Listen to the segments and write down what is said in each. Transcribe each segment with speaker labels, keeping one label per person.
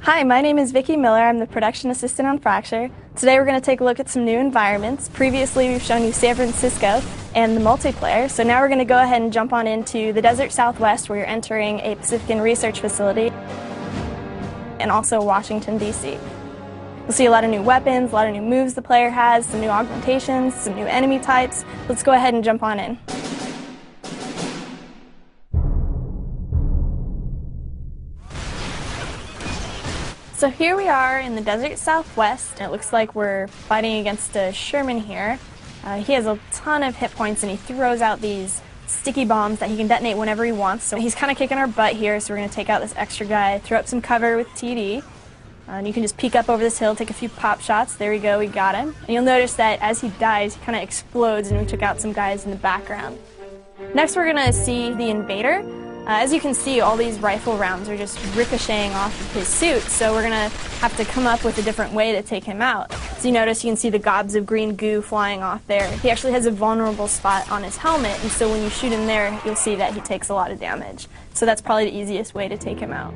Speaker 1: Hi, my name is Vicki Miller. I'm the production assistant on Fracture. Today we're going to take a look at some new environments. Previously we've shown you San Francisco and the multiplayer, so now we're going to go ahead and jump on into the Desert Southwest, where you're entering a Pacifican research facility, and also Washington, D.C. You'll see a lot of new weapons, a lot of new moves the player has, some new augmentations, some new enemy types. Let's go ahead and jump on in. So here we are in the Desert Southwest, and it looks like we're fighting against a Sherman here. He has a ton of hit points, and he throws out these sticky bombs that he can detonate whenever he wants. So he's kind of kicking our butt here, so we're going to take out this extra guy, throw up some cover with TD. And you can just peek up over this hill, take a few pop shots. There we go, we got him. And you'll notice that as he dies, he kind of explodes, and we took out some guys in the background. Next we're going to see the Invader. As you can see, all these rifle rounds are just ricocheting off of his suit, so we're going to have to come up with a different way to take him out. So you notice you can see the gobs of green goo flying off there. He actually has a vulnerable spot on his helmet, and so when you shoot him there, you'll see that he takes a lot of damage. So that's probably the easiest way to take him out.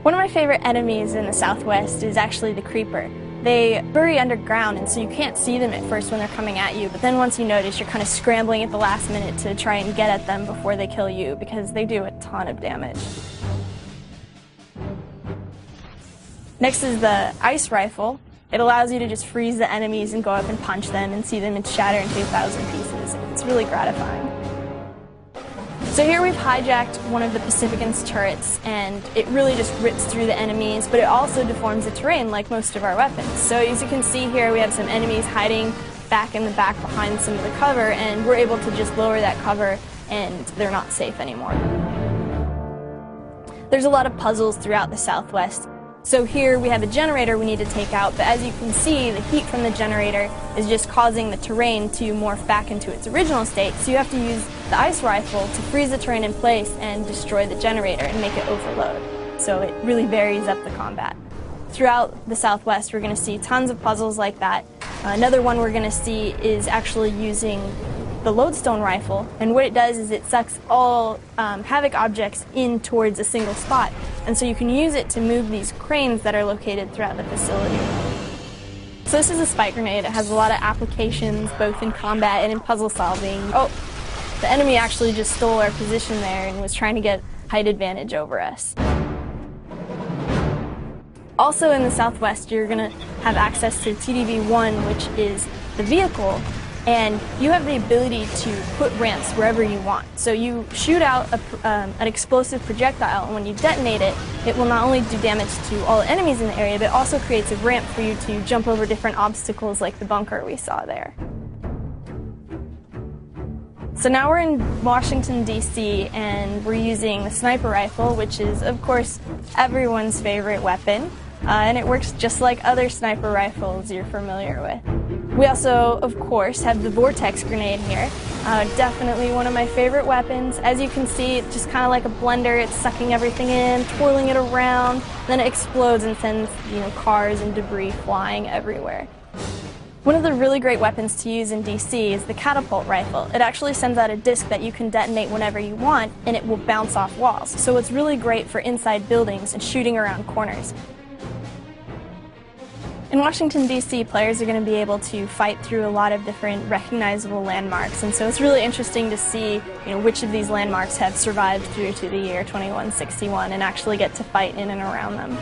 Speaker 1: One of my favorite enemies in the Southwest is actually the Creeper. They bury underground, and so you can't see them at first when they're coming at you, but then once you notice, you're kind of scrambling at the last minute to try and get at them before they kill you, because they do a ton of damage. Next is the Ice Rifle. It allows you to just freeze the enemies and go up and punch them and see them shatter into 1,000 pieces. It's really gratifying. So here we've hijacked one of the Pacificans' turrets, and it really just rips through the enemies, but it also deforms the terrain like most of our weapons. So as you can see here, we have some enemies hiding back in the back behind some of the cover, and we're able to just lower that cover and they're not safe anymore. There's a lot of puzzles throughout the Southwest. So here we have a generator we need to take out, but as you can see, the heat from the generator is just causing the terrain to morph back into its original state, so you have to use the Ice Rifle to freeze the terrain in place and destroy the generator and make it overload. So it really varies up the combat. Throughout the Southwest, we're going to see tons of puzzles like that. Another one we're going to see is actually using the Lodestone Rifle, and what it does is it sucks all Havoc objects in towards a single spot, and so you can use it to move these cranes that are located throughout the facility. So this is a spike grenade. It has a lot of applications both in combat and in puzzle solving. Oh, the enemy actually just stole our position there and was trying to get height advantage over us. Also in the Southwest, you're going to have access to TDV-1, which is the vehicle, and you have the ability to put ramps wherever you want. So you shoot out an explosive projectile, and when you detonate it, it will not only do damage to all the enemies in the area, but it also creates a ramp for you to jump over different obstacles like the bunker we saw there. So now we're in Washington, D.C., and we're using the Sniper Rifle, which is, of course, everyone's favorite weapon. And it works just like other sniper rifles you're familiar with. We also, of course, have the Vortex grenade here. Definitely one of my favorite weapons. As you can see, it's just kind of like a blender. It's sucking everything in, twirling it around, then it explodes and sends, cars and debris flying everywhere. One of the really great weapons to use in DC is the Catapult Rifle. It actually sends out a disc that you can detonate whenever you want, and it will bounce off walls. So it's really great for inside buildings and shooting around corners. In Washington, D.C., players are going to be able to fight through a lot of different recognizable landmarks, and so it's really interesting to see which of these landmarks have survived through to the year 2161 and actually get to fight in and around them.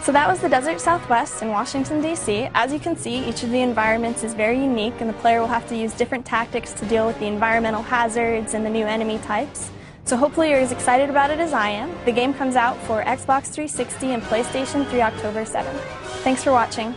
Speaker 1: So that was the Desert Southwest in Washington, D.C. As you can see, each of the environments is very unique, and the player will have to use different tactics to deal with the environmental hazards and the new enemy types. So hopefully you're as excited about it as I am. The game comes out for Xbox 360 and PlayStation 3 October 7th. Thanks for watching.